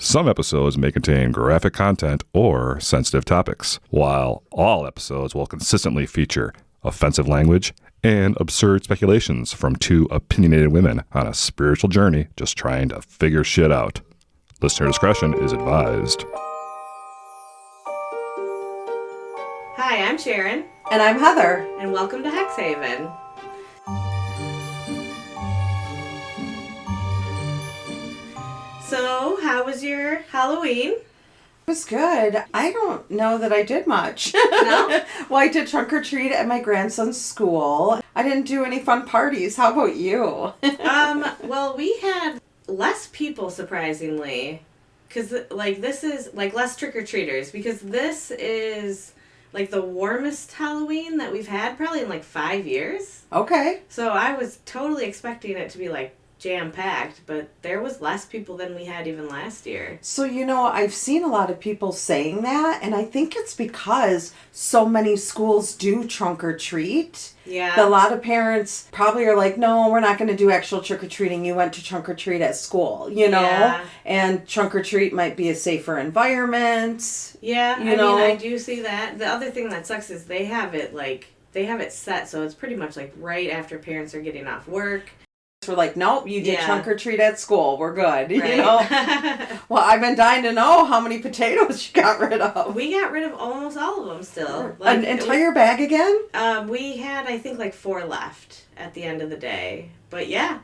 Some episodes may contain graphic content or sensitive topics, while all episodes will consistently feature offensive language and absurd speculations from two opinionated women on a spiritual journey just trying to figure shit out. Listener discretion is advised. Hi, I'm Sharon. And I'm Heather. And welcome to Hexhaven. So, how was your Halloween? It was good. I don't know that I did much. No? Well, I did trunk or treat at my grandson's school. I didn't do any fun parties. How about you? Well, we had less people, surprisingly. Because, this is, less trick-or-treaters. Because this is, the warmest Halloween that we've had probably in, 5 years. Okay. So I was totally expecting it to be, jam-packed, but there was less people than we had even last year. So, I've seen a lot of people saying that, and I think it's because so many schools do trunk or treat. Yeah. A lot of parents probably are like, no, we're not going to do actual trick-or-treating. You went to trunk or treat at school, Yeah. And trunk or treat might be a safer environment. Yeah, I do see that. The other thing that sucks is they have it set, so it's pretty much right after parents are getting off work. We're like, nope, you did trunk or treat at school. We're good. Right. Well, I've been dying to know how many potatoes you got rid of. We got rid of almost all of them still. An entire bag again? We had, I think, 4 left at the end of the day. But yeah,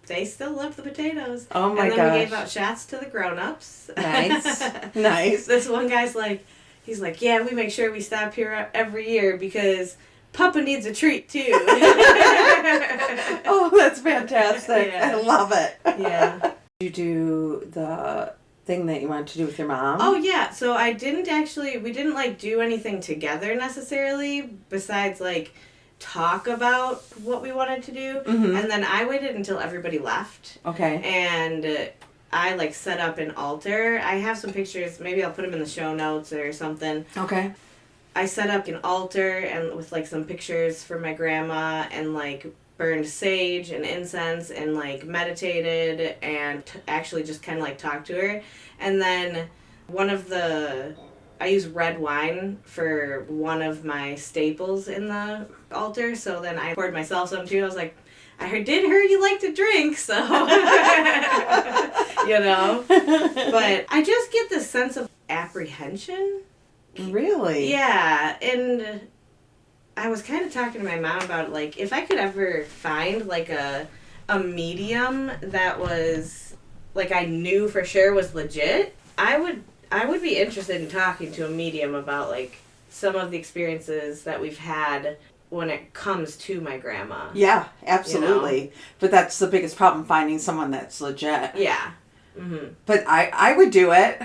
they still love the potatoes. Oh my gosh. And then we gave out shots to the grown-ups. Nice. Nice. This one guy's he's like, yeah, we make sure we stop here every year because Papa needs a treat, too. Oh, that's fantastic. Yeah. I love it. Yeah. Did you do the thing that you wanted to do with your mom? Oh, yeah. So we didn't, do anything together necessarily besides, talk about what we wanted to do. Mm-hmm. And then I waited until everybody left. Okay. And I, set up an altar. I have some pictures. Maybe I'll put them in the show notes or something. Okay. I set up an altar and with some pictures for my grandma and burned sage and incense and meditated and actually just kind of talked to her. And then I use red wine for one of my staples in the altar. So then I poured myself some too. I was like, I did hear you like to drink, so But I just get this sense of apprehension. Really? Yeah, and I was kind of talking to my mom about if I could ever find a medium that was I knew for sure was legit, I would be interested in talking to a medium about some of the experiences that we've had when it comes to my grandma. Yeah, absolutely. But that's the biggest problem, finding someone that's legit. Yeah. Mm-hmm. But I would do it.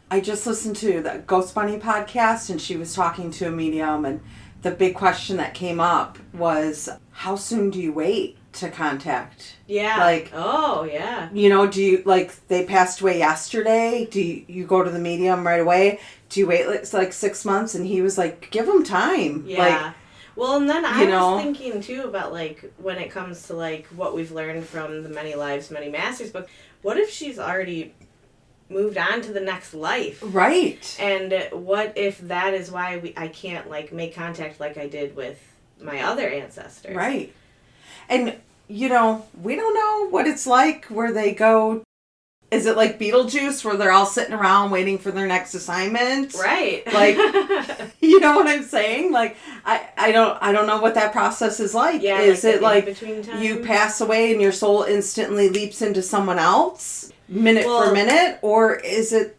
I just listened to the Ghost Bunny podcast, and she was talking to a medium, and the big question that came up was, how soon do you wait to contact? Yeah. Oh, yeah. Do you, they passed away yesterday? Do you go to the medium right away? Do you wait 6 months? And he was like, give them time. Yeah. Well, and then I was thinking, too, about, when it comes to, what we've learned from the Many Lives, Many Masters book, what if she's already moved on to the next life? Right. And what if that is why I can't, make contact like I did with my other ancestor? Right. And, we don't know what it's like where they go. Is it like Beetlejuice where they're all sitting around waiting for their next assignment? Right. You know what I'm saying? I don't know what that process is like. Yeah, is it between time? You pass away and your soul instantly leaps into someone else minute for minute, or is it?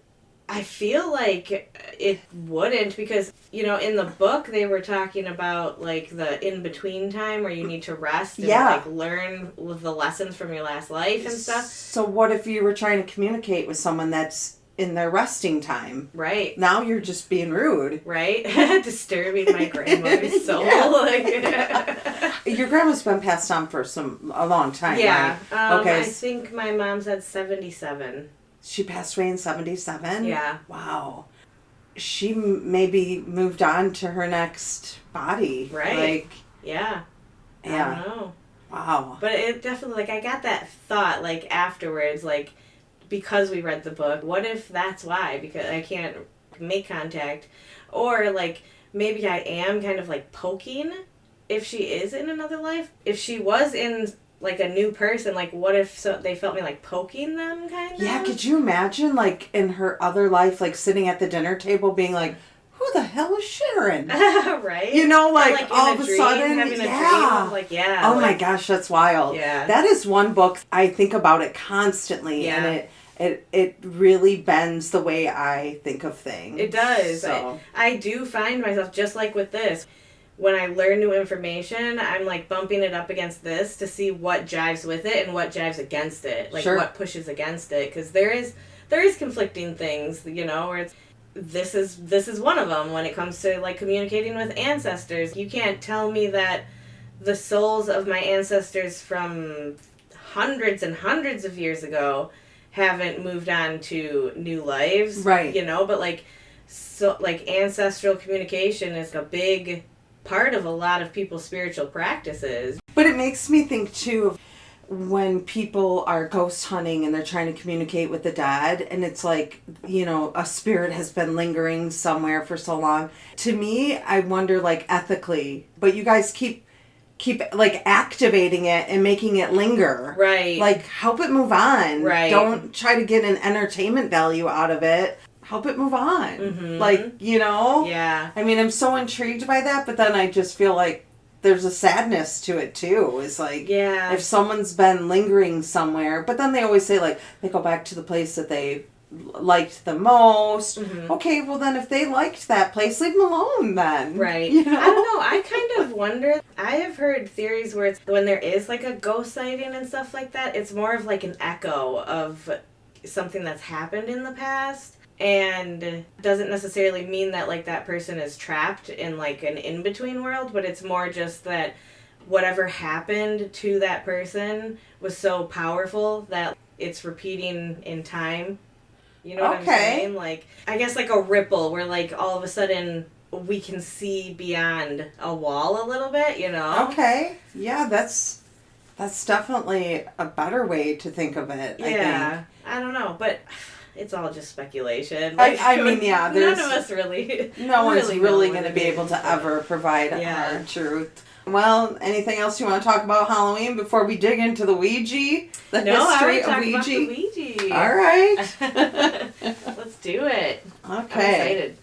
I feel like it wouldn't, because in the book they were talking about the in-between time where you need to rest and learn the lessons from your last life and stuff. So what if you were trying to communicate with someone that's in their resting time? Right. Now you're just being rude. Right. Disturbing my grandmother's soul. Your grandma's been passed on for a long time, yeah. Right? Okay. I think my mom's at 77. She passed away in 77? Yeah. Wow. She maybe moved on to her next body. Right. Yeah. I don't know. Wow. But it definitely, I got that thought, afterwards, because we read the book. What if that's why? Because I can't make contact. Or, like, maybe I am kind of, like, poking if she is in another life. If she was in, like, a new person, like, what if they felt me, like, poking them, kind of? Yeah, could you imagine, like, in her other life, like, sitting at the dinner table being like, who the hell is Sharon? Right? You know, like, like all of a sudden, having a dream of, like, oh like, my gosh, that's wild. Yeah. That is one book, I think about it constantly, Yeah. and it really bends the way I think of things. It does. So. I do find myself, just like with this, when I learn new information, I'm, like, bumping it up against this to see what jives with it and what jives against it. Like, Sure. what pushes against it. Because there is conflicting things, you know, where it's, this is one of them when it comes to, like, communicating with ancestors. You can't tell me that the souls of my ancestors from hundreds and hundreds of years ago haven't moved on to new lives. Right. You know, but, like, so, like, ancestral communication is a big part of a lot of people's spiritual practices. But it makes me think, too, of when people are ghost hunting and they're trying to communicate with the dead, and it's like, you know, a spirit has been lingering somewhere for so long. To me, I wonder, like, ethically, but you guys keep like activating it and making it linger. Right. Like, help it move on. Right. Don't try to get an entertainment value out of it. Help it move on. Mm-hmm. Like, you know? Yeah. I mean, I'm so intrigued by that, but then I just feel like there's a sadness to it too. It's like, Yeah. if someone's been lingering somewhere, but then they always say, like, they go back to the place that they liked the most. Mm-hmm. Okay, well then if they liked that place, leave them alone then. Right. You know? I don't know. I kind of wonder. I have heard theories where it's when there is, like, a ghost sighting and stuff like that, it's more of, like, an echo of something that's happened in the past. And doesn't necessarily mean that, like, that person is trapped in, like, an in-between world, but it's more just that whatever happened to that person was so powerful that it's repeating in time. You know what I'm saying? Like, I guess, like, a ripple where, like, all of a sudden we can see beyond a wall a little bit, you know? Okay. Yeah, that's definitely a better way to think of it, I think. I don't know, but it's all just speculation. Like, I mean, yeah, none of us really. No one's really going to be it able is, to ever provide Yeah. hard truth. Well, anything else you want to talk about Halloween before we dig into the Ouija? The history of Ouija? About the Ouija. All right. Let's do it. Okay. I'm excited.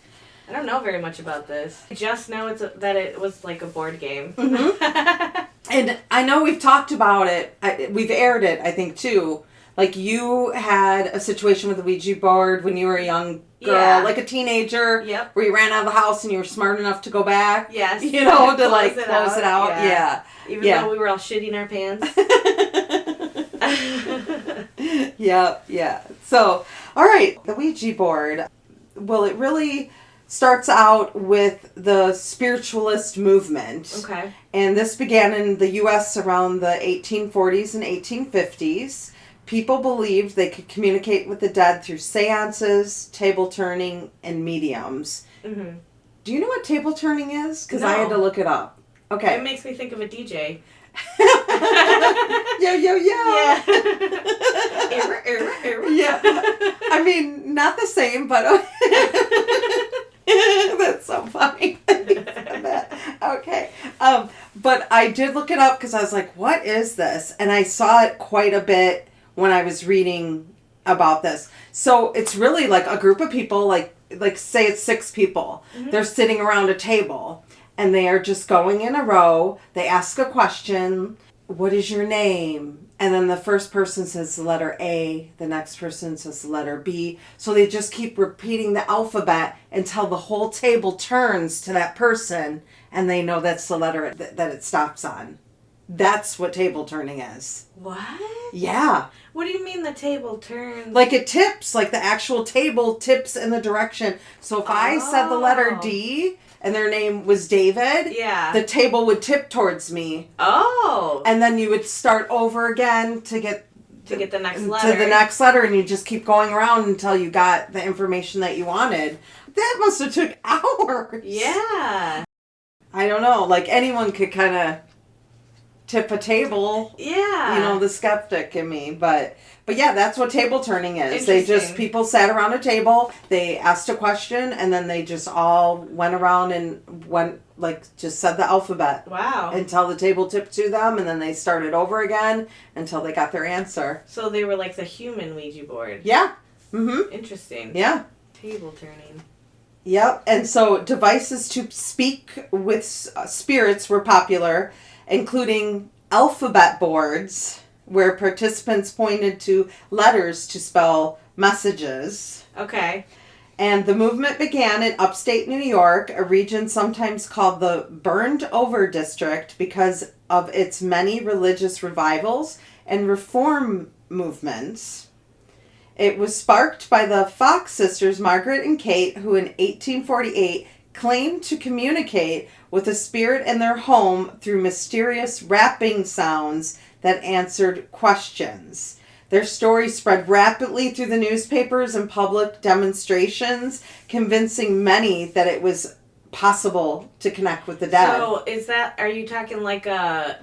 I don't know very much about this. I just know that it was like a board game. Mm-hmm. And I know we've talked about it. We've aired it, I think, too. Like, you had a situation with the Ouija board when you were a young girl, like a teenager, where you ran out of the house and you were smart enough to go back. Yes. You know, to, like, close it out. Yeah. Even though we were all shitting our pants. Yeah. So, all right, the Ouija board. Well, it really starts out with the spiritualist movement. Okay. And this began in the U.S. around the 1840s and 1850s. People believed they could communicate with the dead through séances, table turning, and mediums. Mm-hmm. Do you know what table turning is? Because I had to look it up. Okay. It makes me think of a DJ. Yo. Yeah. Yeah. I mean, not the same, but that's so funny. Okay. But I did look it up because I was like, what is this? And I saw it quite a bit when I was reading about this. So it's really like a group of people, like say it's 6 people. Mm-hmm. They're sitting around a table and they are just going in a row. They ask a question. What is your name? And then the first person says the letter A. The next person says the letter B. So they just keep repeating the alphabet until the whole table turns to that person and they know that's the letter that it stops on. That's what table turning is. What? Yeah. What do you mean the table turns? Like it tips, like the actual table tips in the direction. So if I said the letter D and their name was David, the table would tip towards me. Oh. And then you would start over again to get the next letter. To the next letter, and you just keep going around until you got the information that you wanted. That must have took hours. Yeah. I don't know. Like anyone could kind of tip a table. Yeah. You know, the skeptic in me. But yeah, that's what table turning is. People sat around a table, they asked a question, and then they just all went around and just said the alphabet. Wow. Until the table tipped to them, and then they started over again until they got their answer. So they were like the human Ouija board. Yeah. Mm-hmm. Interesting. Yeah. Table turning. Yep. And so devices to speak with spirits were popular, including alphabet boards, where participants pointed to letters to spell messages. Okay. And the movement began in upstate New York, a region sometimes called the Burned Over District because of its many religious revivals and reform movements. It was sparked by the Fox sisters, Margaret and Kate, who in 1848 claimed to communicate with a spirit in their home through mysterious rapping sounds that answered questions. Their story spread rapidly through the newspapers and public demonstrations, convincing many that it was possible to connect with the dead. So are you talking like a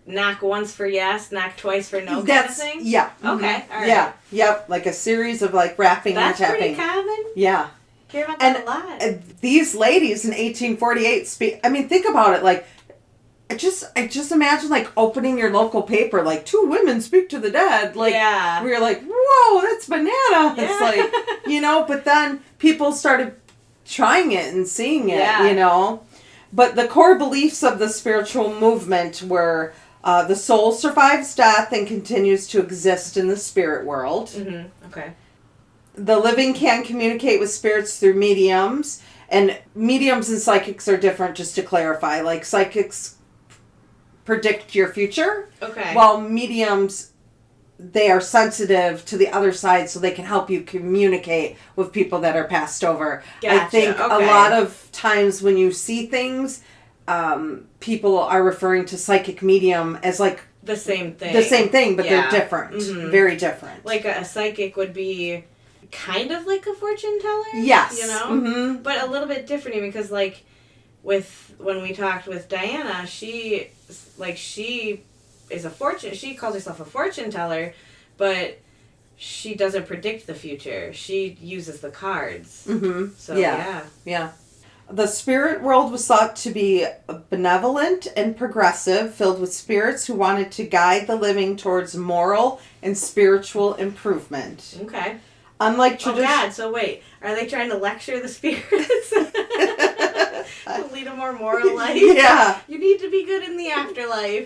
knock once for yes, knock twice for no kind of thing? Yeah. Okay, all right. Yeah, yep, like a series of like rapping and tapping. That's pretty common? Yeah. Hear about that a lot. These ladies in 1848 think about it, like, I just imagine like opening your local paper, like 2 women speak to the dead. Like, yeah. We were like, whoa, that's bananas. Yeah. Like, but then people started trying it and seeing it, But the core beliefs of the spiritual movement were the soul survives death and continues to exist in the spirit world. Mm-hmm. Okay. The living can communicate with spirits through mediums. And mediums and psychics are different, just to clarify. Like, psychics predict your future. Okay. While mediums, they are sensitive to the other side so they can help you communicate with people that are passed over. Gotcha. I think a lot of times when you see things, people are referring to psychic medium as like the same thing. The same thing, but they're different. Mm-hmm. Very different. Like a psychic would be kind of like a fortune teller. Yes. Mm-hmm. But a little bit different because like when we talked with Diana, she calls herself a fortune teller, but she doesn't predict the future. She uses the cards. Mm-hmm. So yeah. The spirit world was thought to be benevolent and progressive, filled with spirits who wanted to guide the living towards moral and spiritual improvement. Okay. Unlike tradition. Oh God! So wait, are they trying to lecture the spirits to lead a more moral life? Yeah. You need to be good in the afterlife.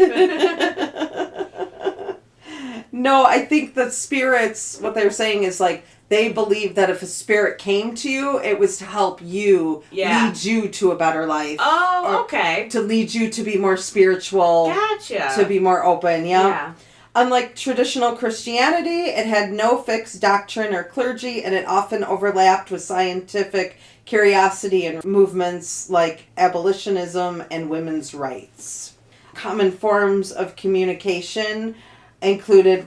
No, I think the spirits, what they're saying is like, they believe that if a spirit came to you, it was to help you, lead you to a better life. Oh, okay. To lead you to be more spiritual. Gotcha. To be more open, yeah. Unlike traditional Christianity, it had no fixed doctrine or clergy, and it often overlapped with scientific curiosity and movements like abolitionism and women's rights. Common forms of communication included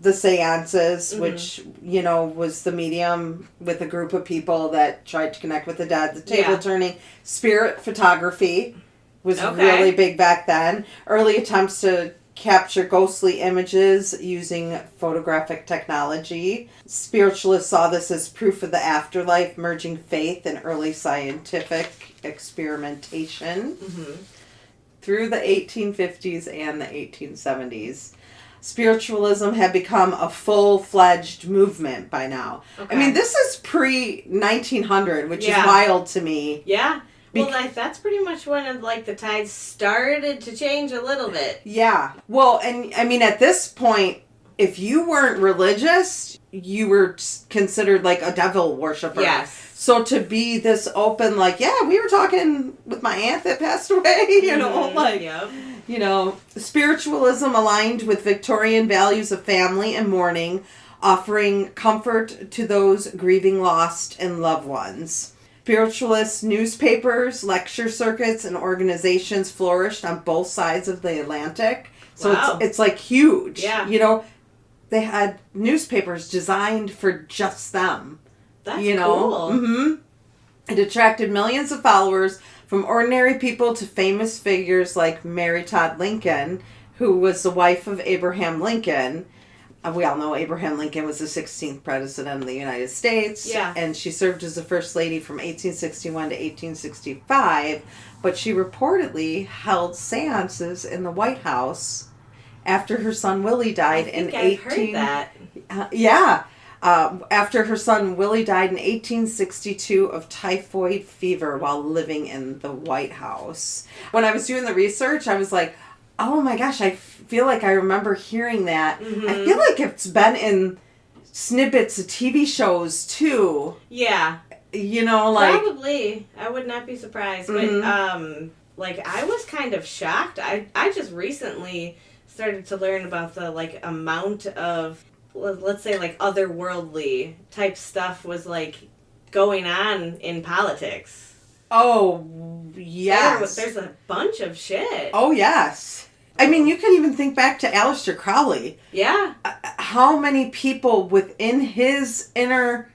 the séances, which, was the medium with a group of people that tried to connect with the dead. The table turning. Spirit photography was really big back then. Early attempts to capture ghostly images using photographic technology. Spiritualists saw this as proof of the afterlife, merging faith and early scientific experimentation. Mm-hmm. Through the 1850s and the 1870s. Spiritualism had become a full-fledged movement by now. Okay. I mean, this is pre-1900, which is wild to me. Yeah. Well, that's pretty much when the tides started to change a little bit. Yeah. Well, and I mean, at this point, if you weren't religious, you were considered like a devil worshiper. Yes. So to be this open, we were talking with my aunt that passed away, spiritualism aligned with Victorian values of family and mourning, offering comfort to those grieving lost and loved ones. Spiritualist newspapers, lecture circuits, and organizations flourished on both sides of the Atlantic. So it's huge. Yeah. They had newspapers designed for just them. That's cool. Mm-hmm. It attracted millions of followers, from ordinary people to famous figures like Mary Todd Lincoln, who was the wife of Abraham Lincoln. We all know Abraham Lincoln was the 16th president of the United States. Yeah. And she served as the first lady from 1861 to 1865. But she reportedly held séances in the White House after her son Willie died I've heard that. Yeah. After her son Willie died in 1862 of typhoid fever while living in the White House. When I was doing the research, I was like, oh my gosh, I feel like I remember hearing that. Mm-hmm. I feel like it's been in snippets of TV shows too. Yeah. You know, like... Probably. I would not be surprised. Mm-hmm. But, I was kind of shocked. I just recently started to learn about the, amount of, let's say, otherworldly type stuff was, going on in politics. Oh, yes. There's a bunch of shit. Oh, yes. I mean, you can even think back to Aleister Crowley. Yeah. How many people within his inner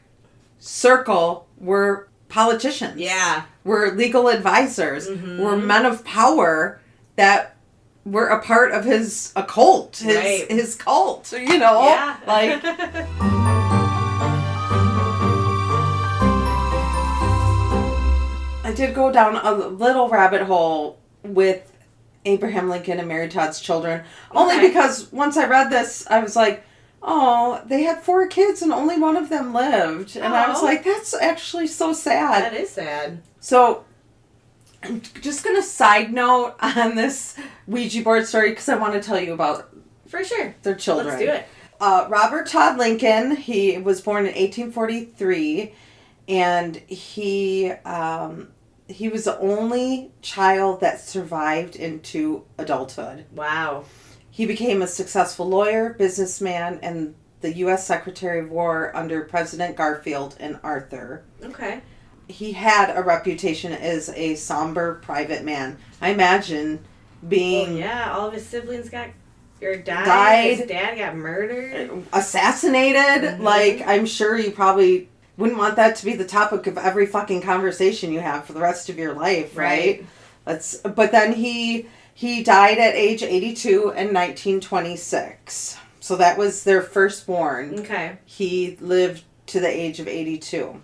circle were politicians? Yeah. Were legal advisors? Mm-hmm. Were men of power that were a part of his occult, his cult, you know? Yeah. I did go down a little rabbit hole with Abraham Lincoln and Mary Todd's children. Only because once I read this, I was like, oh, they had 4 kids and only one of them lived. And I was like, that's actually so sad. That is sad. So, I'm just going to side note on this Ouija board story because I want to tell you about For sure. their children. Let's do it. Robert Todd Lincoln, he was born in 1843, and he was the only child that survived into adulthood. Wow. He became a successful lawyer, businessman, and the U.S. Secretary of War under President Garfield and Arthur. Okay. He had a reputation as a somber private man. I imagine being... Well, yeah, all of his siblings died. His dad got murdered. Assassinated. Mm-hmm. I'm sure you probably wouldn't want that to be the topic of every fucking conversation you have for the rest of your life, right? But then he died at age 82 in 1926. So that was their firstborn. Okay. He lived to the age of 82.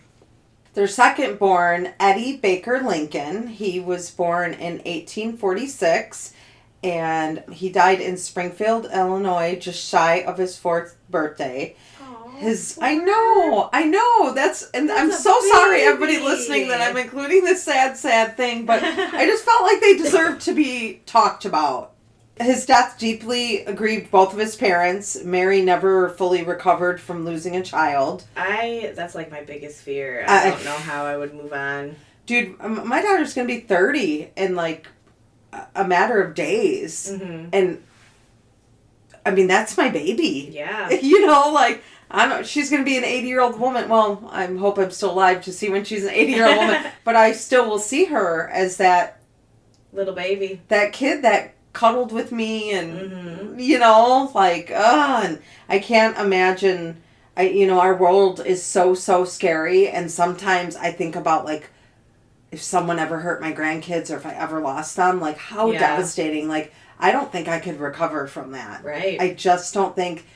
Their second-born, Eddie Baker Lincoln, he was born in 1846, and he died in Springfield, Illinois, just shy of his 4th birthday. I know. I'm so sorry, everybody listening, that I'm including this sad thing, but I just felt like they deserved to be talked about. His death deeply grieved both of his parents. Mary never fully recovered from losing a child. That's my biggest fear. I don't know how I would move on. Dude, my daughter's going to be 30 in a matter of days. Mm-hmm. And I mean, that's my baby. Yeah. You know, she's going to be an 80-year-old woman. Well, I hope I'm still alive to see when she's an 80-year-old woman. But I still will see her as that... little baby. That kid that cuddled with me and, mm-hmm. And I can't imagine... our world is so scary. And sometimes I think about, if someone ever hurt my grandkids or if I ever lost them, how devastating. I don't think I could recover from that. Right. I just don't think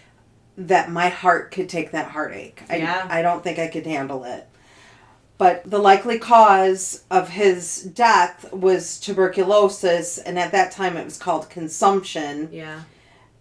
that my heart could take that heartache. I don't think I could handle it. But the likely cause of his death was tuberculosis, and at that time it was called consumption. Yeah.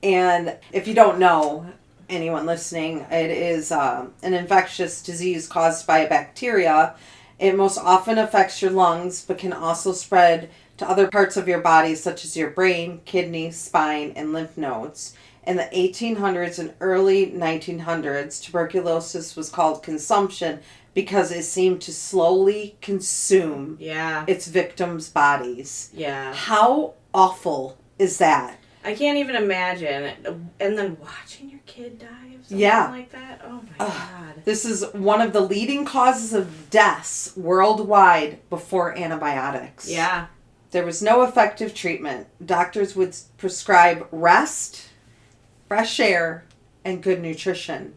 And if you don't know, anyone listening, it is an infectious disease caused by a bacteria. It most often affects your lungs, but can also spread to other parts of your body, such as your brain, kidneys, spine, and lymph nodes. In the 1800s and early 1900s, tuberculosis was called consumption because it seemed to slowly consume its victims' bodies. Yeah. How awful is that? I can't even imagine. And then watching your kid die of something like that? Oh my God. This is one of the leading causes of deaths worldwide before antibiotics. Yeah. There was no effective treatment. Doctors would prescribe rest, fresh air, and good nutrition.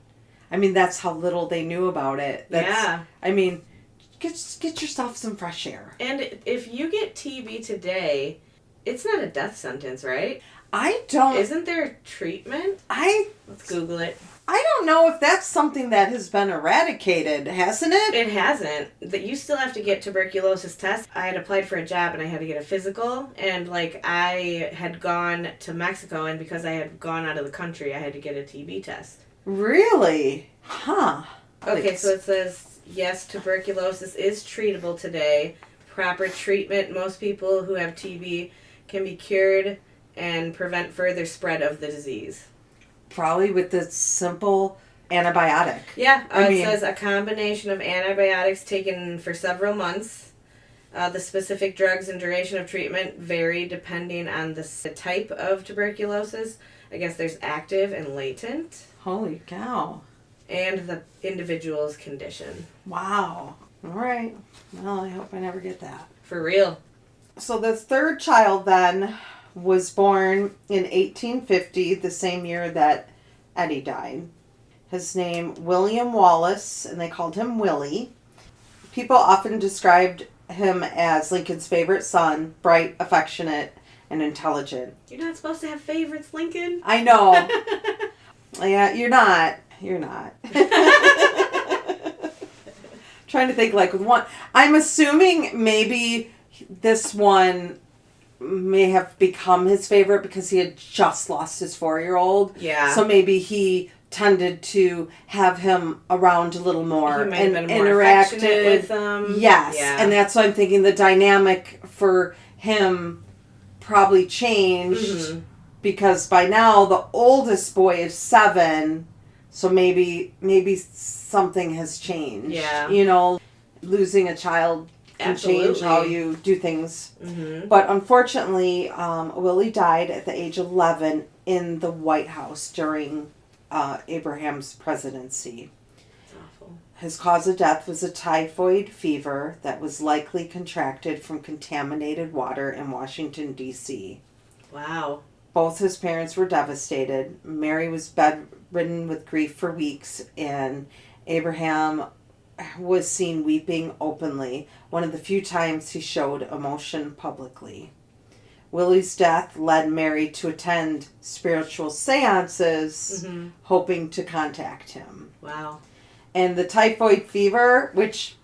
I mean, that's how little they knew about it. I mean, get yourself some fresh air. And if you get TB today, it's not a death sentence, right? I don't... Isn't there treatment? Let's Google it. I don't know if that's something that has been eradicated, hasn't it? It hasn't. You still have to get tuberculosis tests. I had applied for a job and I had to get a physical. And, like, I had gone to Mexico, and because I had gone out of the country, I had to get a TB test. Really? Huh. Okay, so it says, yes, tuberculosis is treatable today. Proper treatment. Most people who have TB can be cured and prevent further spread of the disease. Probably with the simple antibiotic. Yeah, it says a combination of antibiotics taken for several months. The specific drugs and duration of treatment vary depending on the type of tuberculosis. I guess there's active and latent. Holy cow. And the individual's condition. Wow. All right. Well, I hope I never get that. For real. So the third child then was born in 1850, the same year that Eddie died. His name, William Wallace, and they called him Willie. People often described him as Lincoln's favorite son, bright, affectionate, and intelligent. You're not supposed to have favorites, Lincoln. I know. Yeah, you're not. You're not. Trying to think, like, with one. I'm assuming maybe this one may have become his favorite because he had just lost his 4-year-old. Yeah. So maybe he tended to have him around a little more and interacted with him. Yes. Yeah. And that's why I'm thinking the dynamic for him probably changed because by now the oldest boy is 7, so maybe something has changed. Yeah. You know, losing a child can change how you do things. But unfortunately, Willie died at the age of 11 in the White House during Abraham's presidency. That's awful. His cause of death was a typhoid fever that was likely contracted from contaminated water in Washington, D.C. Wow. Both his parents were devastated. Mary was bedridden with grief for weeks, and Abraham was seen weeping openly, one of the few times he showed emotion publicly. Willie's death led Mary to attend spiritual séances, hoping to contact him. Wow. And the typhoid fever, which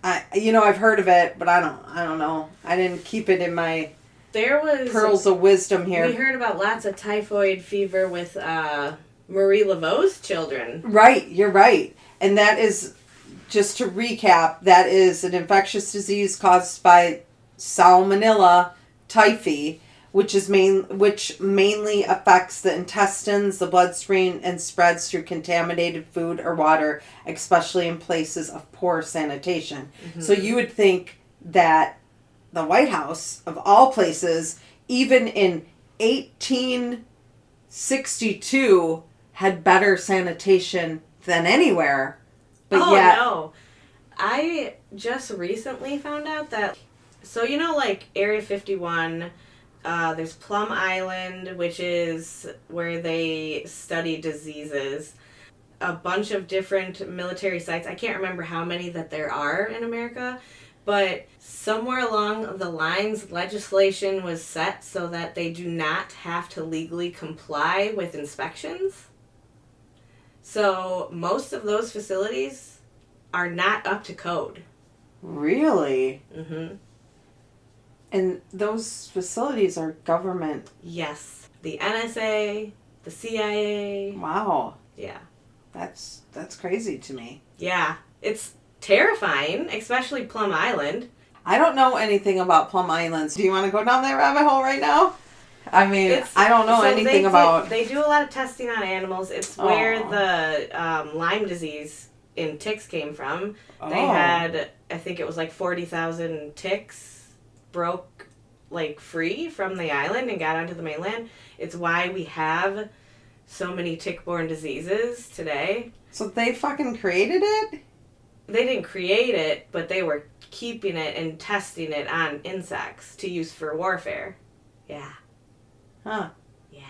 I've heard of it, but I don't know. I didn't keep it in my pearls of wisdom here. We heard about lots of typhoid fever with Marie Laveau's children. Right, you're right. And that is, just to recap, that is an infectious disease caused by Salmonella typhi, which mainly affects the intestines, the bloodstream, and spreads through contaminated food or water, especially in places of poor sanitation. So you would think that the White House, of all places, even in 1862, had better sanitation than anywhere. But no. I just recently found out that, so like Area 51, there's Plum Island, which is where they study diseases. A bunch of different military sites. I can't remember how many that there are in America, but somewhere along the lines, legislation was set so that they do not have to legally comply with inspections. So most of those facilities are not up to code. Really? And those facilities are government? Yes. The NSA, the CIA. Wow. Yeah. That's crazy to me. Yeah. It's terrifying, especially Plum Island. I don't know anything about Plum Islands. Do you want to go down that rabbit hole right now? I mean, I don't know anything about... They do a lot of testing on animals. It's where the Lyme disease in ticks came from. They had, I think it was like 40,000 ticks broke free from the island and got onto the mainland. It's why we have so many tick-borne diseases today. So they fucking created it? They didn't create it, but they were keeping it and testing it on insects to use for warfare. Yeah. Huh. Yeah.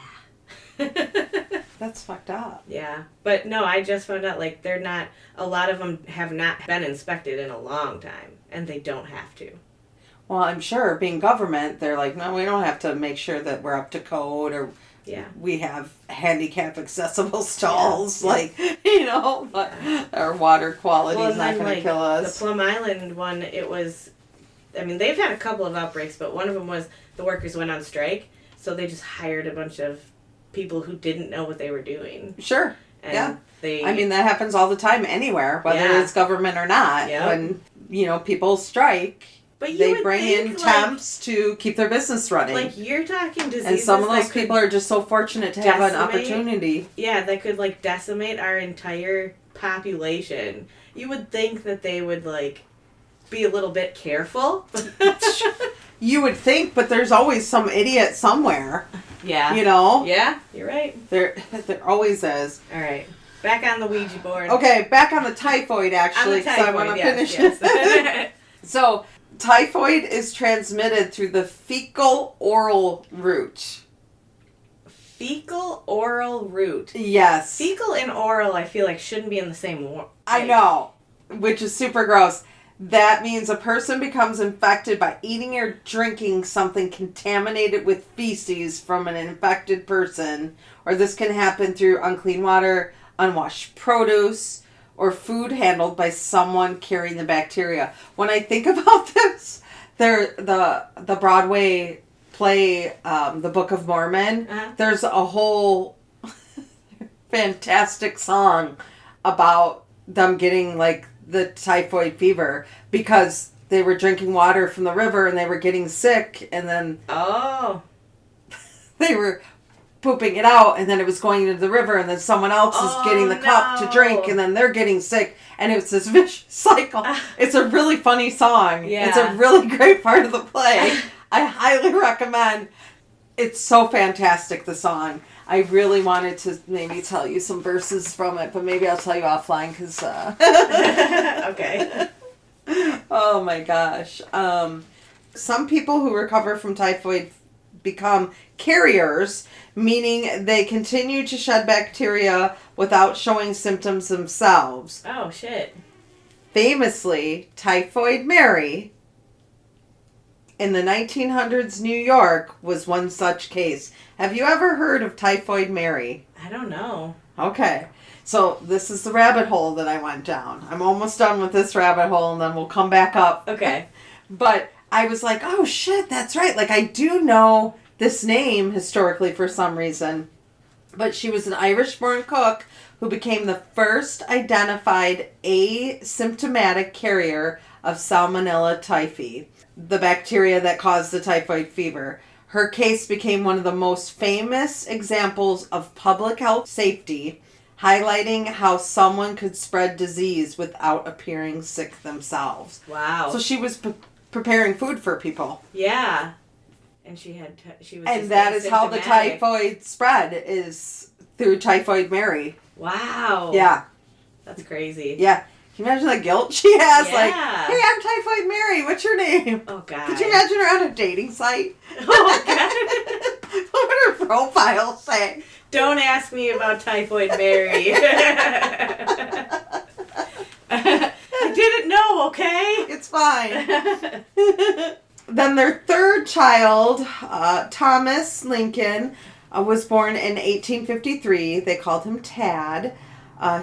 That's fucked up. Yeah. But no, I just found out, they're not, a lot of them have not been inspected in a long time, and they don't have to. Well, I'm sure being government, they're like, no, we don't have to make sure that we're up to code or we have handicap accessible stalls, but our water quality is not going to kill us. The Plum Island one, they've had a couple of outbreaks, but one of them was the workers went on strike, so they just hired a bunch of people who didn't know what they were doing. Sure. And that happens all the time anywhere, whether it's government or not. Yep. When, people strike, they bring in temps to keep their business running. Like, you're talking diseases. And some of those people are just so fortunate to have an opportunity. Yeah, that could, decimate our entire population. You would think that they would, be a little bit careful. You would think, but there's always some idiot somewhere. Yeah. Yeah, you're right. There always is. All right. Back on the Ouija board. Okay, back on the typhoid, actually, because I want to finish it. So, typhoid is transmitted through the fecal-oral route. Fecal-oral route? Yes. Fecal and oral, I feel like, shouldn't be in the same way. I know, which is super gross. That means a person becomes infected by eating or drinking something contaminated with feces from an infected person, or this can happen through unclean water, unwashed produce, or food handled by someone carrying the bacteria. When I think about this, the Broadway play, The Book of Mormon, there's a whole fantastic song about them getting, the typhoid fever because they were drinking water from the river and they were getting sick, and then they were pooping it out, and then it was going into the river, and then someone else is getting the cup to drink, and then they're getting sick, and it's this vicious cycle. It's a really funny song. Yeah. It's a really great part of the play. I highly recommend. It's so fantastic, the song. I really wanted to maybe tell you some verses from it, but maybe I'll tell you offline because... Okay. Oh my gosh. Some people who recover from typhoid become carriers, meaning they continue to shed bacteria without showing symptoms themselves. Oh, shit. Famously, Typhoid Mary in the 1900s New York was one such case. Have you ever heard of Typhoid Mary? I don't know. Okay. So this is the rabbit hole that I went down. I'm almost done with this rabbit hole, and then we'll come back up. Okay. But I was like, oh shit, that's right. I do know this name historically for some reason. But she was an Irish-born cook who became the first identified asymptomatic carrier of Salmonella typhi, the bacteria that caused the typhoid fever. Her case became one of the most famous examples of public health safety, highlighting how someone could spread disease without appearing sick themselves. Wow. So she was preparing food for people. Yeah. And she was and that is how the typhoid spread, is through Typhoid Mary. Wow. Yeah. That's crazy. Yeah. Can you imagine the guilt she has? Yeah. Hey, I'm Typhoid Mary. What's your name? Oh, God. Could you imagine her on a dating site? Oh, God. What would her profile say? Don't ask me about Typhoid Mary. I didn't know, okay? It's fine. Then their third child, Thomas Lincoln, was born in 1853. They called him Tad.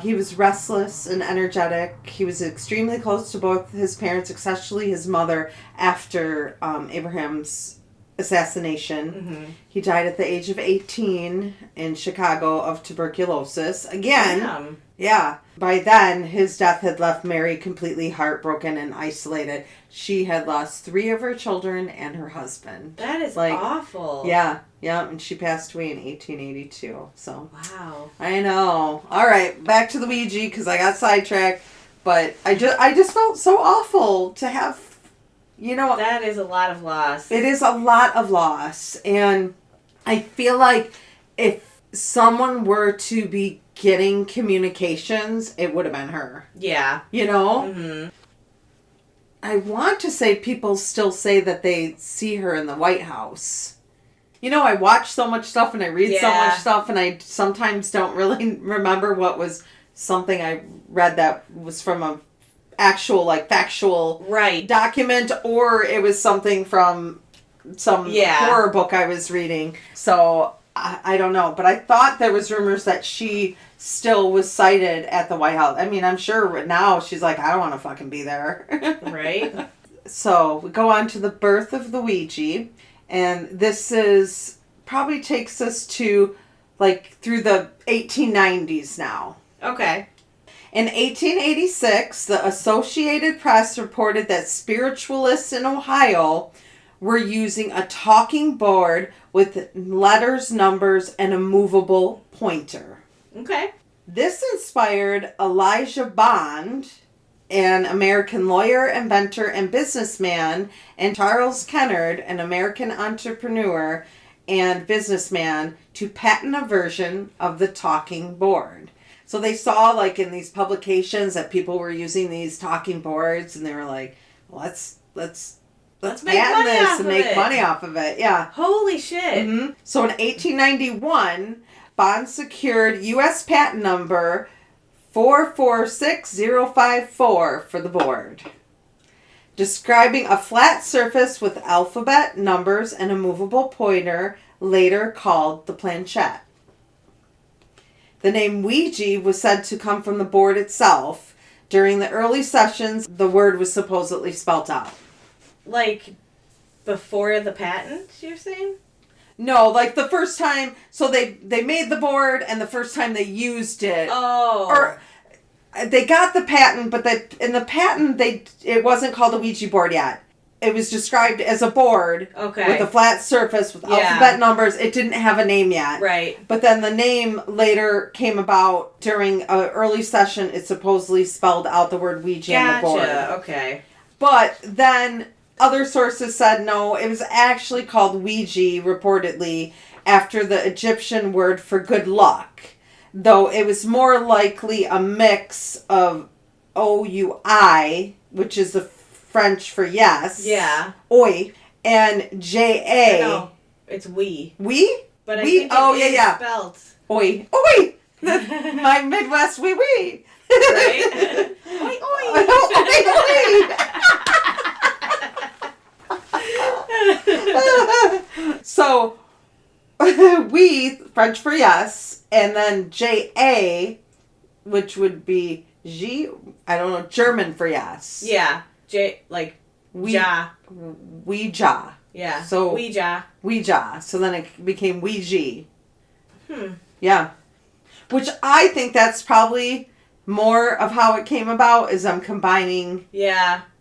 He was restless and energetic. He was extremely close to both his parents, especially his mother, after Abraham's assassination. Mm-hmm. He died at the age of 18 in Chicago of tuberculosis. Again, Damn. Yeah. By then, his death had left Mary completely heartbroken and isolated. She had lost 3 of her children and her husband. That is awful. Yeah. Yeah, and she passed away in 1882. So. Wow. I know. All right, back to the Ouija because I got sidetracked. But I just felt so awful to have, That is a lot of loss. It is a lot of loss. And I feel like if someone were to be getting communications, it would have been her. Yeah. Mm-hmm. I want to say people still say that they see her in the White House. I watch so much stuff and I read so much stuff, and I sometimes don't really remember what was something I read that was from a actual, like, factual document, or it was something from some horror book I was reading. So, I don't know. But I thought there was rumors that she still was sighted at the White House. I mean, I'm sure now she's like, I don't want to fucking be there. Right? So, we go on to the birth of the Ouija. And this is, probably takes us to, like, through the 1890s now. Okay. In 1886, the Associated Press reported that spiritualists in Ohio were using a talking board with letters, numbers, and a movable pointer. Okay. This inspired Elijah Bond, an American lawyer, inventor, and businessman, and Charles Kennard, an American entrepreneur and businessman, to patent a version of the talking board. So they saw, like, in these publications that people were using these talking boards, and they were like, let's patent this and make money off of it. Yeah. Holy shit. Mm-hmm. So in 1891, Bond secured U.S. patent number 446054 for the board, describing a flat surface with alphabet, numbers, and a movable pointer, later called the planchette. The name Ouija was said to come from the board itself. During the early sessions, the word was supposedly spelt out. Like, before the patent, you're saying? No, like the first time, so they made the board, and the first time they used it. Oh. Or they got the patent, but in the patent, it wasn't called a Ouija board yet. It was described as a board with a flat surface with alphabet numbers. It didn't have a name yet. Right. But then the name later came about during an early session. It supposedly spelled out the word Ouija on the board. Okay. But then other sources said no, it was actually called Ouija, reportedly, after the Egyptian word for good luck. Though it was more likely a mix of O-U-I, which is the French for yes. Yeah. Oi. And J-A. No, it's we. We? But I we? think it is spelled. Oi. Oi! My Midwest wee-wee. Right? Oi, oi. Oi, oi. So, we, French for yes, and then J-A, which would be German for yes. Yeah. Ouija. Ouija. Yeah. So Ouija. So then it became Ouija. Yeah. Which I think that's probably more of how it came about, is them combining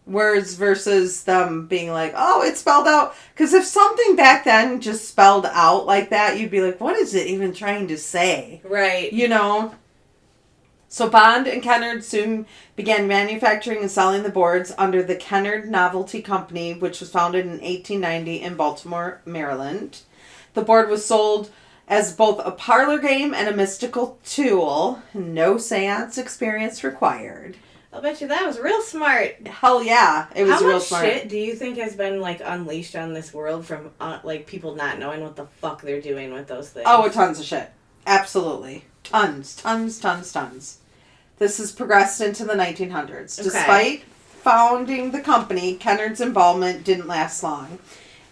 words versus them being like, oh, it's spelled out. Because if something back then just spelled out like that, you'd be like, what is it even trying to say? Right. You know? So Bond and Kennard soon began manufacturing and selling the boards under the Kennard Novelty Company, which was founded in 1890 in Baltimore, Maryland. The board was sold as both a parlor game and a mystical tool. No seance experience required. I'll bet you that was real smart. Hell yeah, it was real smart. How much shit do you think has been, like, unleashed on this world from, like, people not knowing what the fuck they're doing with those things? Oh, tons of shit. Absolutely. Tons. This has progressed into the 1900s. Okay. Despite founding the company, Kennard's involvement didn't last long.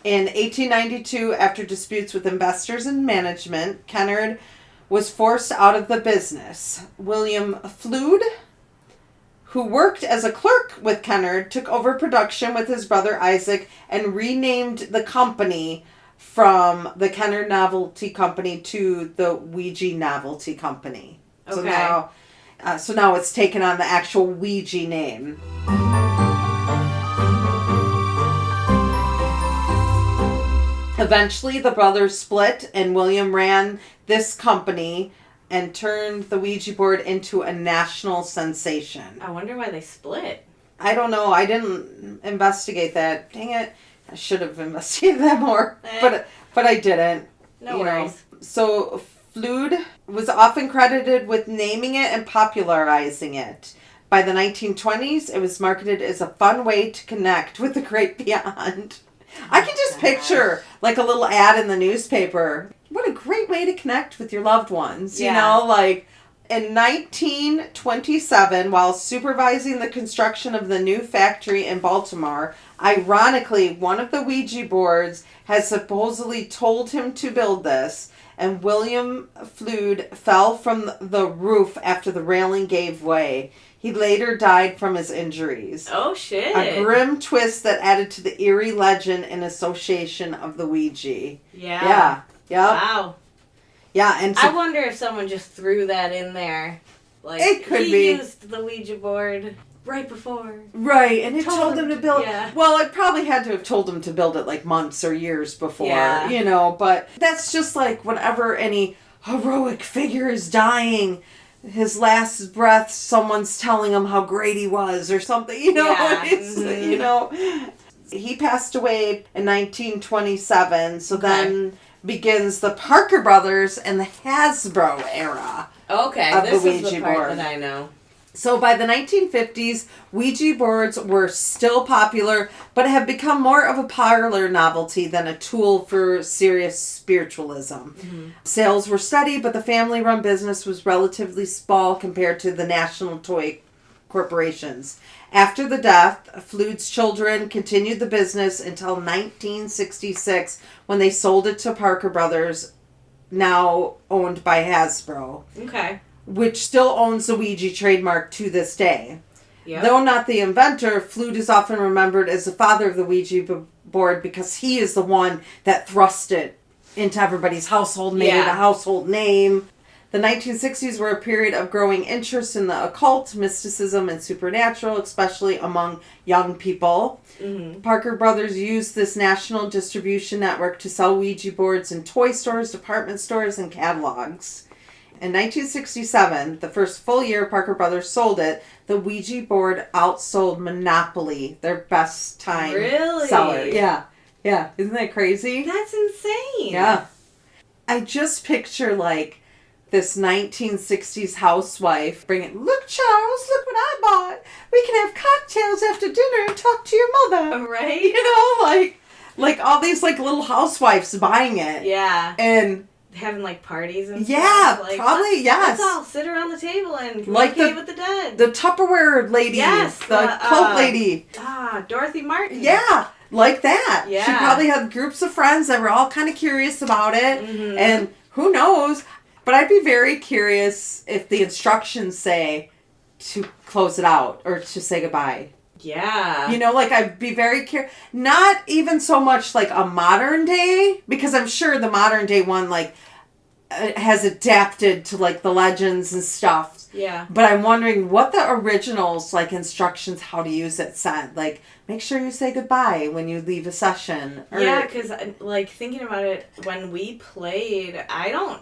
In 1892, after disputes with investors and management, Kennard was forced out of the business. William Flood, who worked as a clerk with Kennard, took over production with his brother Isaac and renamed the company from the Kennard Novelty Company to the Ouija Novelty Company. Okay. So now it's taken on the actual Ouija name. Eventually, the brothers split, and William ran this company and turned the Ouija board into a national sensation. I wonder why they split. I don't know. I didn't investigate that. Dang it. I should have investigated that more. But I didn't. No worries. So Flood was often credited with naming it and popularizing it. By the 1920s, it was marketed as a fun way to connect with the great beyond. I can just picture like a little ad in the newspaper. What a great way to connect with your loved ones. You know, like In 1927, while supervising the construction of the new factory in Baltimore, ironically, one of the Ouija boards has supposedly told him to build this, and William Flood fell from the roof after the railing gave way. He later died from his injuries. Oh, shit. A grim twist that added to the eerie legend and association of the Ouija. Yeah. Yep. Wow. Yeah, and I wonder if someone just threw that in there. Like, it could he be. used the Ouija board right before. Right, and it told him to build. Yeah. Well, it probably had to have told him to build it like months or years before, Yeah. you know, but that's just like whenever any heroic figure is dying, his last breath, someone's telling him how great he was or something, you know, Yeah. you know. He passed away in 1927, so then begins the Parker Brothers and the Hasbro era. Okay, Of this the is the Ouija part board. that I know. So by the 1950s, Ouija boards were still popular, but have become more of a parlor novelty than a tool for serious spiritualism. Mm-hmm. Sales were steady, but the family-run business was relatively small compared to the national toy corporations. After the death, Flood's children continued the business until 1966, when they sold it to Parker Brothers, now owned by Hasbro, Okay. which still owns the Ouija trademark to this day. Yep. Though not the inventor, Flood is often remembered as the father of the Ouija board because he is the one that thrust it into everybody's household, made it a household name. The 1960s were a period of growing interest in the occult, mysticism, and supernatural, especially among young people. Mm-hmm. Parker Brothers used this national distribution network to sell Ouija boards in toy stores, department stores, and catalogs. In 1967, the first full year Parker Brothers sold it, the Ouija board outsold Monopoly, their best time seller. Yeah. Yeah. Isn't that crazy? That's insane. Yeah. I just picture, like, this 1960s housewife bringing, look, Charles, look what I bought. We can have cocktails after dinner and talk to your mother. Right? You know, like all these, like, little housewives buying it. Yeah. And having, like, parties and yeah, stuff. Like, probably, yes. Let's all sit around the table and Like communicate with the dead. The Tupperware lady. Yes. The cult lady. Dorothy Martin. Yeah. Like that. Yeah. She probably had groups of friends that were all kind of curious about it. Mm-hmm. And who knows? But I'd be very curious if the instructions say to close it out or to say goodbye. Yeah. You know, like, I'd be very curious. Not even so much like a modern day, because I'm sure the modern day one, like, has adapted to, like, the legends and stuff. Yeah. But I'm wondering what the originals, like, instructions how to use it said. Like, make sure you say goodbye when you leave a session. Or, Yeah, because, like, thinking about it, when we played, I don't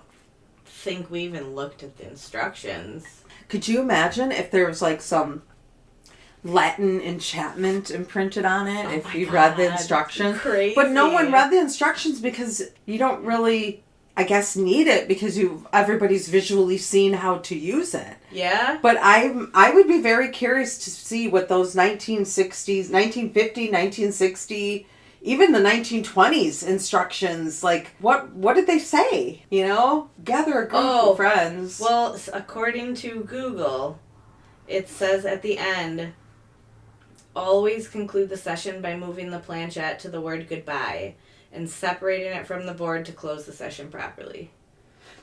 think we even looked at the instructions. could you imagine if there was, like, some Latin enchantment imprinted on it if you read the instructions? Crazy. But no one read the instructions because you don't really, I guess, need it because everybody's visually seen how to use it. Yeah? But I would be very curious to see what those 1960s, 1950, 1960, even the 1920s instructions, like, what did they say? You know? Gather a group of friends. Well, according to Google, it says at the end, always conclude the session by moving the planchette to the word goodbye and separating it from the board to close the session properly.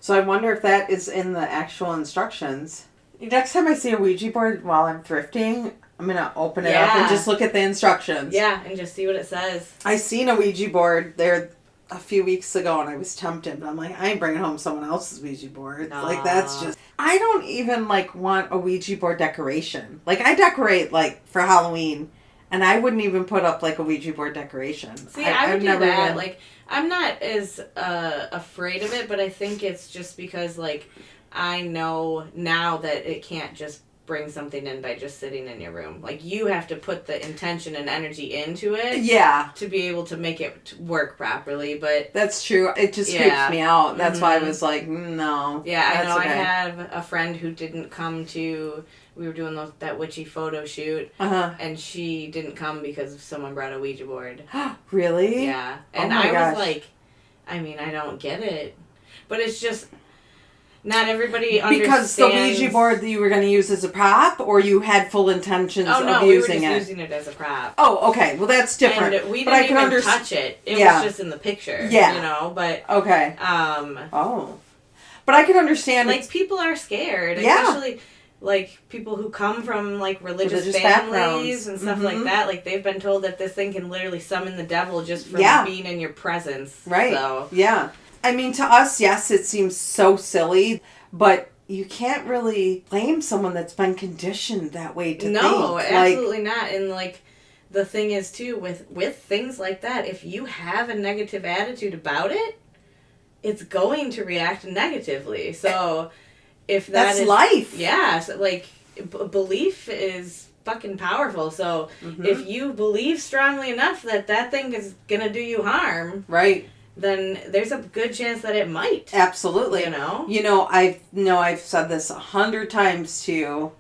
So I wonder if that is in the actual instructions. Next time I see a Ouija board while I'm thrifting, I'm going to open it up and just look at the instructions. Yeah, and just see what it says. I seen a Ouija board there a few weeks ago and I was tempted, but I'm like, I ain't bringing home someone else's Ouija board. Nah. Like, that's just... I don't even, like, want a Ouija board decoration. Like, I decorate, like, for Halloween, and I wouldn't even put up, like, a Ouija board decoration. See, I would I've do never that. even... Like, I'm not as afraid of it, but I think it's just because, like, I know now that it can't just bring something in by just sitting in your room. Like, you have to put the intention and energy into it. Yeah. To be able to make it work properly, but... That's true. It just creeps me out. That's why I was like, no. Yeah, I know. Okay. I have a friend who didn't come to... We were doing that witchy photo shoot, and she didn't come because someone brought a Ouija board. Really? Yeah. And Oh my I gosh. was like, I mean, I don't get it. But it's just... not everybody understands. Because the Ouija board that you were going to use as a prop, or you had full intentions of using it? Oh, no, we were just using it as a prop. Oh, okay. Well, that's different. And we didn't even touch it. It was just in the picture. Yeah. You know, but... Okay. Oh. But I can understand... Like, people are scared. Especially, like, people who come from, like, religious families and stuff like that. Like, they've been told that this thing can literally summon the devil just from being in your presence. Right. So. Yeah. I mean, to us, yes, it seems so silly, but you can't really blame someone that's been conditioned that way to think. No, absolutely not. And, like, the thing is, too, with things like that, if you have a negative attitude about it, it's going to react negatively. So, if that's life. Yeah. So, like, belief is fucking powerful. So, if you believe strongly enough that that thing is going to do you harm... Right. Then there's a good chance that it might. Absolutely. You know? I've said this 100 times to you,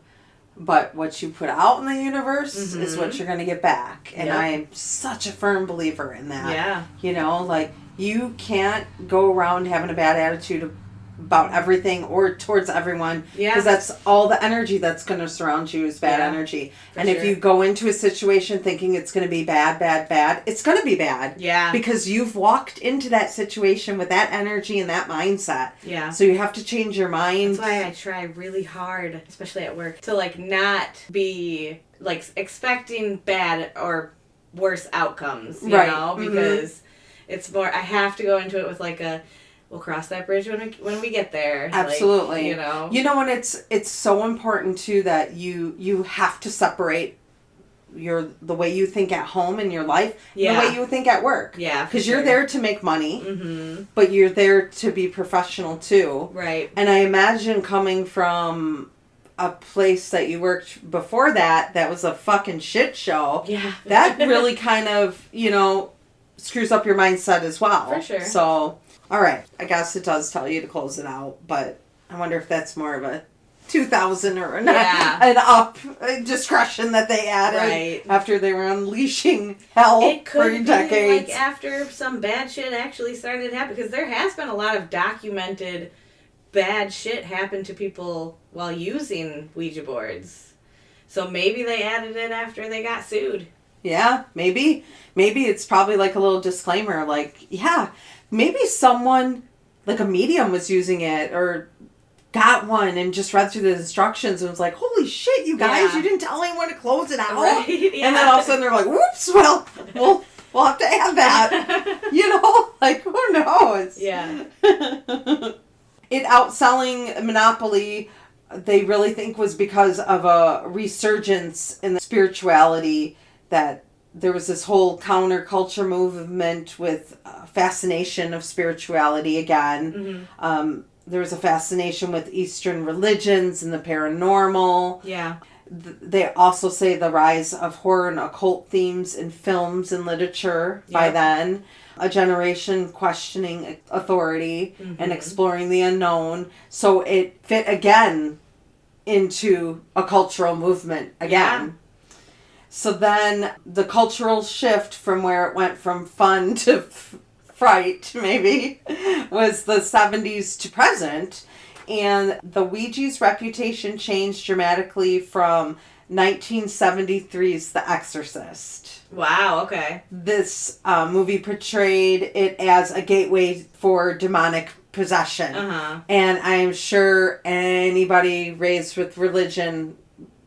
but what you put out in the universe is what you're going to get back. And I am such a firm believer in that. Yeah. You know, like, you can't go around having a bad attitude about everything or towards everyone. Yeah. Because that's all the energy that's going to surround you is bad energy. And if you go into a situation thinking it's going to be bad, it's going to be bad. Yeah. Because you've walked into that situation with that energy and that mindset. Yeah. So you have to change your mind. That's why I try really hard, especially at work, to, like, not be, like, expecting bad or worse outcomes, you know? Because it's more, I have to go into it with, like, we'll cross that bridge when we get there. Absolutely. Like, and it's so important too that you have to separate the way you think at home in your life and the way you think at work. Yeah. Because you're there to make money, but you're there to be professional too. Right. And I imagine coming from a place that you worked before that was a fucking shit show. Yeah. That really kind of, screws up your mindset as well. For sure. So... All right. I guess it does tell you to close it out, but I wonder if that's more of a 2000 or an up discretion that they added after they were unleashing hell for decades. It could be like after some bad shit actually started to happen, because there has been a lot of documented bad shit happen to people while using Ouija boards. So maybe they added it after they got sued. Yeah, maybe. Maybe it's probably like a little disclaimer, like, maybe someone, like a medium, was using it or got one and just read through the instructions and was like, holy shit, you guys, you didn't tell anyone to close it out. Right, yeah. And then all of a sudden they're like, whoops, well, we'll have to add that. Like, who knows? Yeah. It outselling Monopoly, they really think was because of a resurgence in the spirituality, that there was this whole counterculture movement with fascination of spirituality again. There was a fascination with Eastern religions and the paranormal. Yeah. They also say the rise of horror and occult themes in films and literature by then. A generation questioning authority and exploring the unknown. So it fit again into a cultural movement again. Yeah. So then the cultural shift from where it went from fun to fright, maybe, was the 70s to present. And the Ouija's reputation changed dramatically from 1973's The Exorcist. Wow, okay. This movie portrayed it as a gateway for demonic possession. And I'm sure anybody raised with religion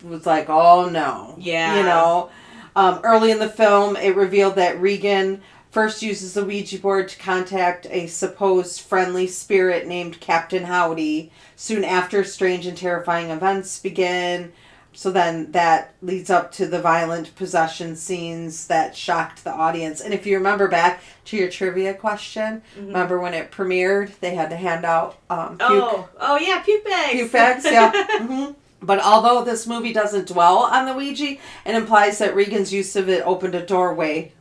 was like, oh no. Yeah. Early in the film, it revealed that Regan first uses the Ouija board to contact a supposed friendly spirit named Captain Howdy. Soon after, strange and terrifying events begin. So then that leads up to the violent possession scenes that shocked the audience. And if you remember back to your trivia question, remember when it premiered, they had to hand out puke. Oh yeah, puke bags. Puke bags, yeah. But although this movie doesn't dwell on the Ouija, it implies that Regan's use of it opened a doorway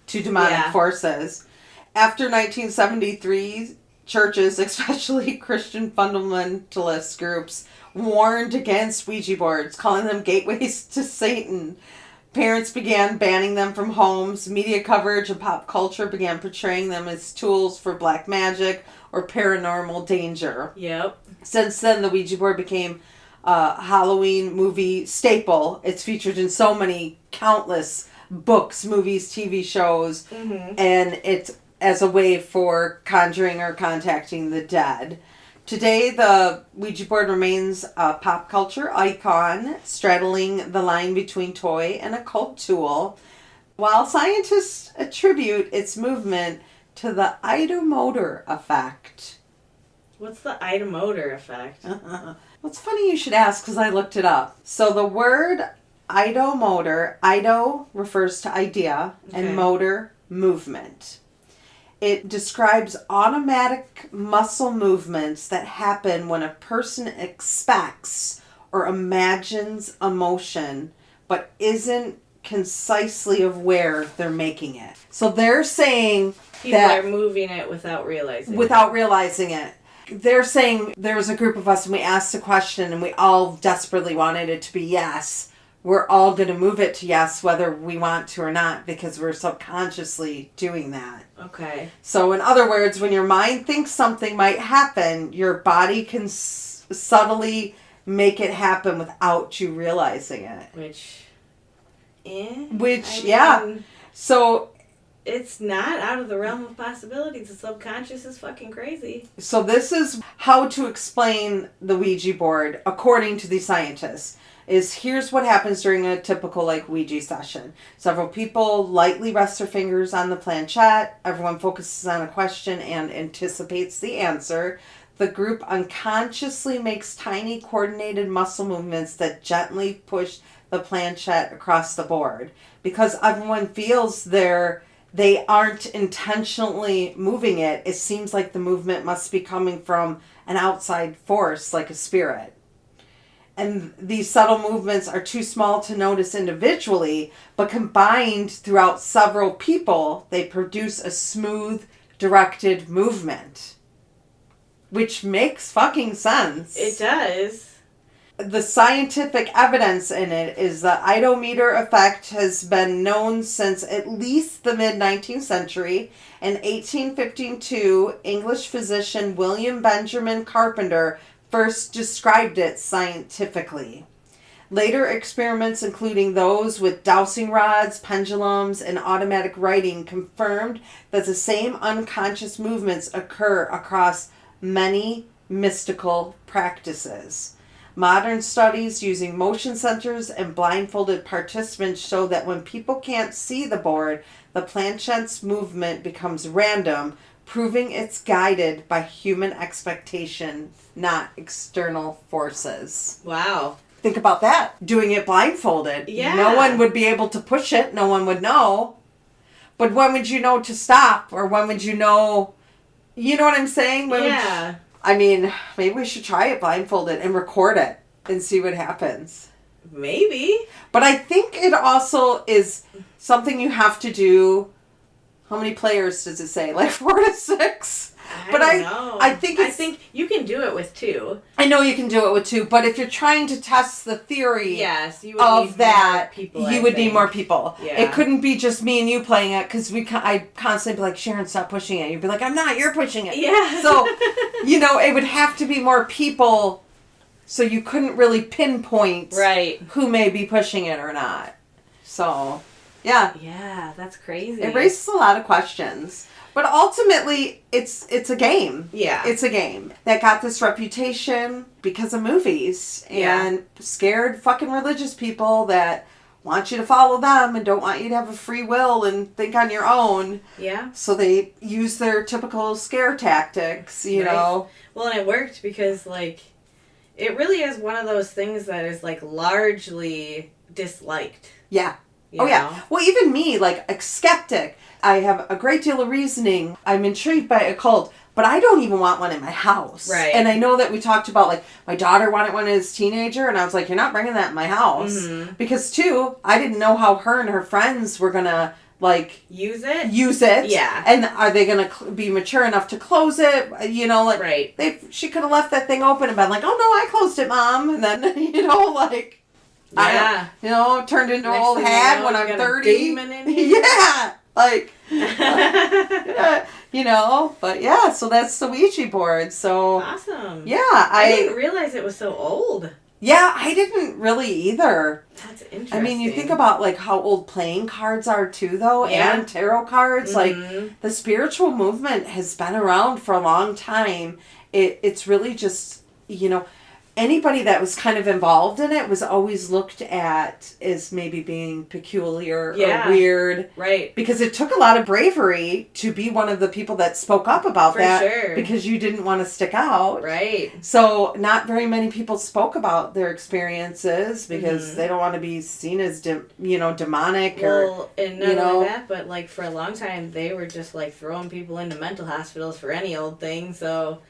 to demonic forces. After 1973, churches, especially Christian fundamentalist groups, warned against Ouija boards, calling them gateways to Satan. Parents began banning them from homes. Media coverage and pop culture began portraying them as tools for black magic or paranormal danger. Yep. Since then, the Ouija board became a Halloween movie staple. It's featured in so many countless books, movies, TV shows, and it's as a way for conjuring or contacting the dead. Today, the Ouija board remains a pop culture icon, straddling the line between toy and occult tool, while scientists attribute its movement to the ideomotor effect. What's the ideomotor effect? Well, it's funny you should ask because I looked it up. So the word ideomotor, ideo refers to idea, and motor, movement. It describes automatic muscle movements that happen when a person expects or imagines emotion, but isn't concisely aware they're making it. So they're saying People that are moving it without realizing it. They're saying there was a group of us and we asked a question and we all desperately wanted it to be yes. We're all going to move it to yes whether we want to or not because we're subconsciously doing that. Okay. So in other words, when your mind thinks something might happen, your body can subtly make it happen without you realizing it. So it's not out of the realm of possibilities. The subconscious is fucking crazy. So this is how to explain the Ouija board according to the scientists. Here's what happens during a typical Ouija session. Several people lightly rest their fingers on the planchette. Everyone focuses on a question and anticipates the answer. The group unconsciously makes tiny coordinated muscle movements that gently push the planchette across the board. Because everyone feels they aren't intentionally moving it, it seems like the movement must be coming from an outside force, like a spirit. And these subtle movements are too small to notice individually, but combined throughout several people, they produce a smooth, directed movement. Which makes fucking sense. It does. The scientific evidence in it is the ideomotor effect has been known since at least the mid-19th century. In 1852, English physician William Benjamin Carpenter first described it scientifically. Later experiments, including those with dowsing rods, pendulums, and automatic writing, confirmed that the same unconscious movements occur across many mystical practices. Modern studies using motion sensors and blindfolded participants show that when people can't see the board, the planchette's movement becomes random, proving it's guided by human expectation, not external forces. Wow. Think about that. Doing it blindfolded. Yeah. No one would be able to push it. No one would know. But when would you know to stop? Or when would you know... You know what I'm saying? Maybe we should try it blindfolded and record it and see what happens. Maybe. But I think it also is something you have to do. How many players does it say? 4 to 6? I don't know. I think you can do it with 2. I know you can do it with 2, but if you're trying to test the theory you would need more people. You would need more people. Yeah. It couldn't be just me and you playing it because I constantly be like, Sharon, stop pushing it. You'd be like, I'm not, you're pushing it. Yeah. So, it would have to be more people so you couldn't really pinpoint who may be pushing it or not. So, yeah. Yeah, that's crazy. It raises a lot of questions. But ultimately, it's a game. Yeah. It's a game that got this reputation because of movies and scared fucking religious people that want you to follow them and don't want you to have a free will and think on your own. Yeah. So they use their typical scare tactics, you know. Well, and it worked because, it really is one of those things that is, largely disliked. Yeah. You know? Yeah. Well, even me, a skeptic, I have a great deal of reasoning. I'm intrigued by occult, but I don't even want one in my house. Right. And I know that we talked about, my daughter wanted one as a teenager, and I was like, you're not bringing that in my house. Mm-hmm. Because, too, I didn't know how her and her friends were going to, use it? Use it. Yeah. And are they going to be mature enough to close it? Right. She could have left that thing open and been like, oh, no, I closed it, Mom. And then, Turned into an Next old thing you hag know, when you I'm got a 30. demon in here. Yeah. Like, but yeah, so that's the Ouija board. So awesome. Yeah, I didn't realize it was so old. Yeah, I didn't really either. That's interesting. I mean, you think about like how old playing cards are too, though, and tarot cards. Mm-hmm. Like the spiritual movement has been around for a long time. It's really just anybody that was kind of involved in it was always looked at as maybe being peculiar or weird. Right. Because it took a lot of bravery to be one of the people that spoke up about that. For sure. Because you didn't want to stick out. Right. So not very many people spoke about their experiences because they don't want to be seen as, demonic and not only that, but like for a long time they were just like throwing people into mental hospitals for any old thing, so...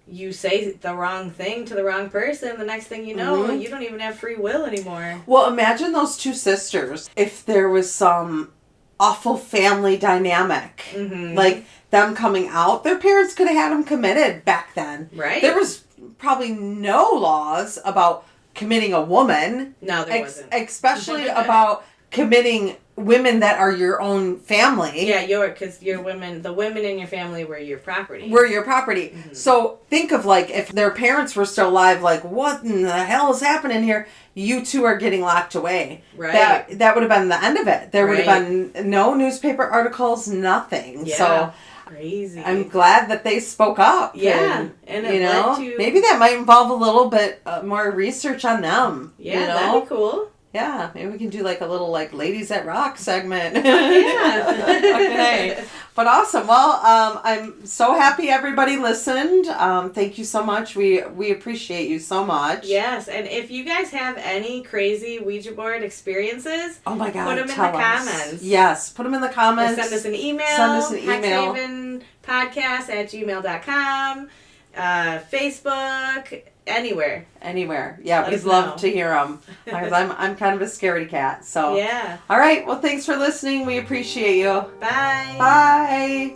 You say the wrong thing to the wrong person, the next thing you know, you don't even have free will anymore. Well, imagine those two sisters. If there was some awful family dynamic, like them coming out, their parents could have had them committed back then. Right. There was probably no laws about committing a woman. No, there wasn't. Especially about committing women that are your own family. Yeah, because your women, the women in your family were your property. Mm-hmm. So think of like if their parents were still alive, like what in the hell is happening here? You two are getting locked away. Right. That would have been the end of it. There would have been no newspaper articles, nothing. Yeah. So crazy. I'm glad that they spoke up. Yeah. And it led to... maybe that might involve a little bit more research on them. Yeah, that'd be cool. Yeah, maybe we can do like a little like Ladies that Rock segment. Yeah. Okay. But awesome. Well, I'm so happy everybody listened. Thank you so much. We appreciate you so much. Yes, and if you guys have any crazy Ouija board experiences, oh my God, put them in the comments. Yes, put them in the comments. Or send us an email. hexhavenpodcast@gmail.com. Facebook. Anywhere. Yeah, we'd love to hear them. Because I'm kind of a scaredy cat. So yeah. All right. Well, thanks for listening. We appreciate you. Bye. Bye.